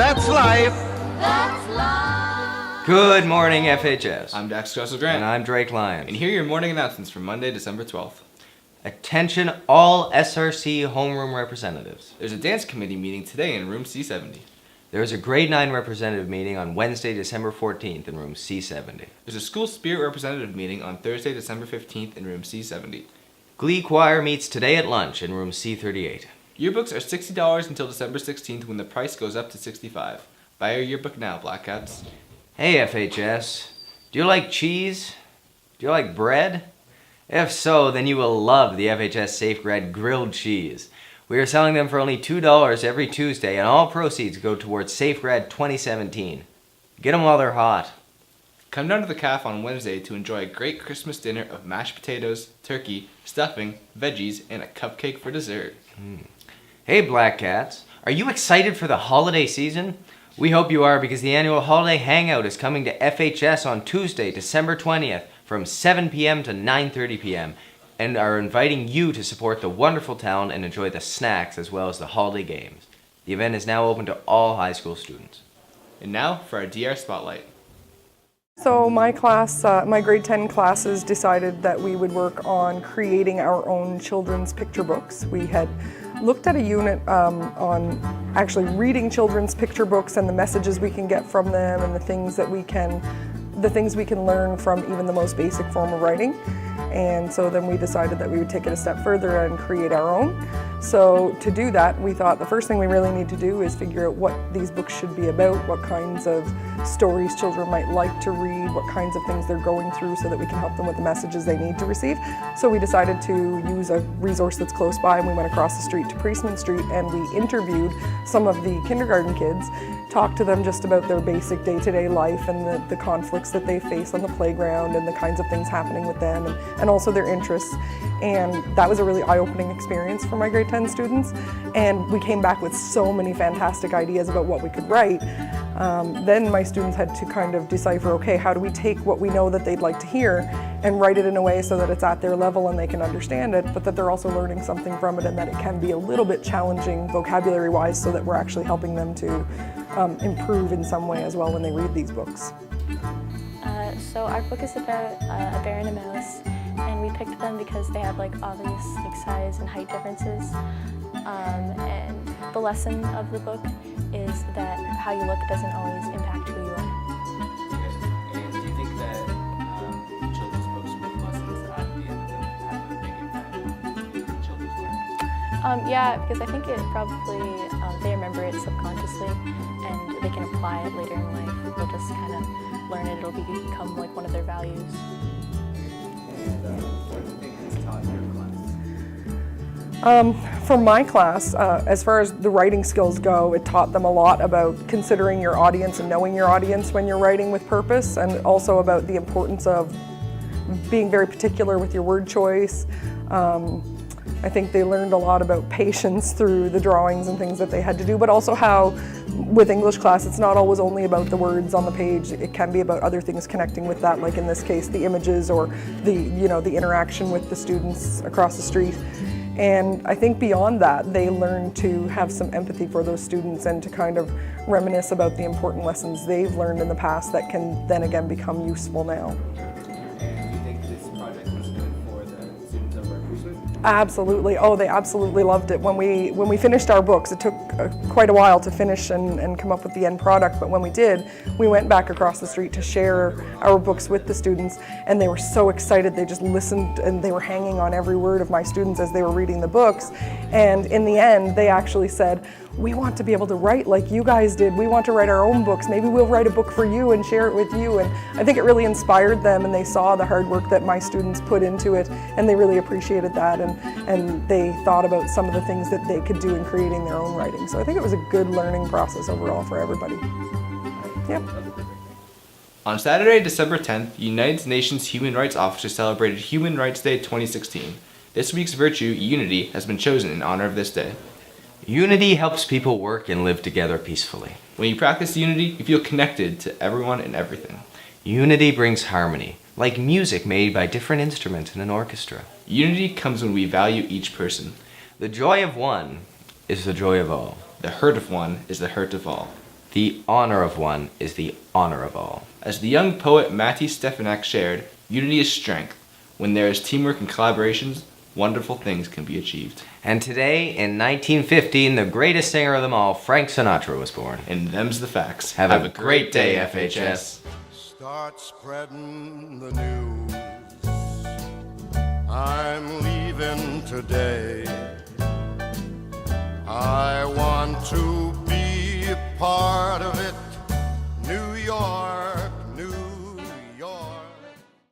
That's life. Good morning, FHS. I'm Dax Grant. And I'm Drake Lyons. And here are your morning announcements for Monday, December 12th. Attention all SRC homeroom representatives. There's a dance committee meeting today in room C70. There is a grade 9 representative meeting on Wednesday, December 14th in room C70. There's a school spirit representative meeting on Thursday, December 15th in room C70. Glee choir meets today at lunch in room C38. Yearbooks are $60 until December 16th when the price goes up to $65. Buy your yearbook now, Black Cats. Hey FHS, do you like cheese? Do you like bread? If so, then you will love the FHS Safegrad grilled cheese. We are selling them for only $2 every Tuesday, and all proceeds go towards Safegrad 2017. Get them while they're hot. Come down to the CAF on Wednesday to enjoy a great Christmas dinner of mashed potatoes, turkey, stuffing, veggies, and a cupcake for dessert. Hey Black Cats, are you excited for the holiday season? We hope you are, because the annual Holiday Hangout is coming to FHS on Tuesday, December 20th from 7 p.m. to 9:30 p.m. and are inviting you to support the wonderful town and enjoy the snacks as well as the holiday games. The event is now open to all high school students. And now for our DR Spotlight. So my class, my grade 10 classes decided that we would work on creating our own children's picture books. We had looked at a unit on actually reading children's picture books and the messages we can get from them and the things we can learn from even the most basic form of writing. And so then we decided that we would take it a step further and create our own. So to do that, we thought the first thing we really need to do is figure out what these books should be about, what kinds of stories children might like to read, what kinds of things they're going through so that we can help them with the messages they need to receive. So we decided to use a resource that's close by, and we went across the street to Priestman Street and we interviewed some of the kindergarten kids, talked to them just about their basic day-to-day life and the conflicts that they face on the playground and the kinds of things happening with them and also their interests. And that was a really eye-opening experience for my grade 10 students. And we came back with so many fantastic ideas about what we could write. Then my students had to kind of decipher, okay, how do we take what we know that they'd like to hear and write it in a way so that it's at their level and they can understand it, but that they're also learning something from it and that it can be a little bit challenging vocabulary-wise so that we're actually helping them to improve in some way as well when they read these books. So our book is about a bear and a mouse, and we picked them because they have obvious size and height differences. And the lesson of the book is that how you look doesn't always impact who you are. And do you think that children's books with lessons at the end of them have a big impact on children's learning? Yeah, because I think it probably, they remember it subconsciously and they can apply it later in life. They'll just kind of learn it, it'll become one of their values. And what do you think has taught your class? For my class, as far as the writing skills go, it taught them a lot about considering your audience and knowing your audience when you're writing with purpose, and also about the importance of being very particular with your word choice. I think they learned a lot about patience through the drawings and things that they had to do, but also how with English class it's not always only about the words on the page. It can be about other things connecting with that, like in this case the images or the interaction with the students across the street. And I think beyond that they learn to have some empathy for those students and to kind of reminisce about the important lessons they've learned in the past that can then again become useful now. And do you think this project was good for the students over at Priestman? Absolutely. Oh, they absolutely loved it. When we finished our books, it took quite a while to finish and come up with the end product, but when we did, we went back across the street to share our books with the students, and they were so excited. They just listened and they were hanging on every word of my students as they were reading the books. And in the end, they actually said, we want to be able to write like you guys did. We want to write our own books. Maybe we'll write a book for you and share it with you. And I think it really inspired them, and they saw the hard work that my students put into it, and they really appreciated that, and they thought about some of the things that they could do in creating their own writing. So I think it was a good learning process overall for everybody. Yep. On Saturday, December 10th, United Nations Human Rights Officers celebrated Human Rights Day 2016. This week's virtue, unity, has been chosen in honor of this day. Unity helps people work and live together peacefully. When you practice unity, you feel connected to everyone and everything. Unity brings harmony, like music made by different instruments in an orchestra. Unity comes when we value each person. The joy of one is the joy of all. The hurt of one is the hurt of all. The honor of one is the honor of all. As the young poet Matty Stefanak shared, unity is strength. When there is teamwork and collaborations, wonderful things can be achieved. And today, in 1915, the greatest singer of them all, Frank Sinatra, was born. And them's the facts. Have a great day, FHS. Start spreading the news. I'm leaving today. I want to be a part of it.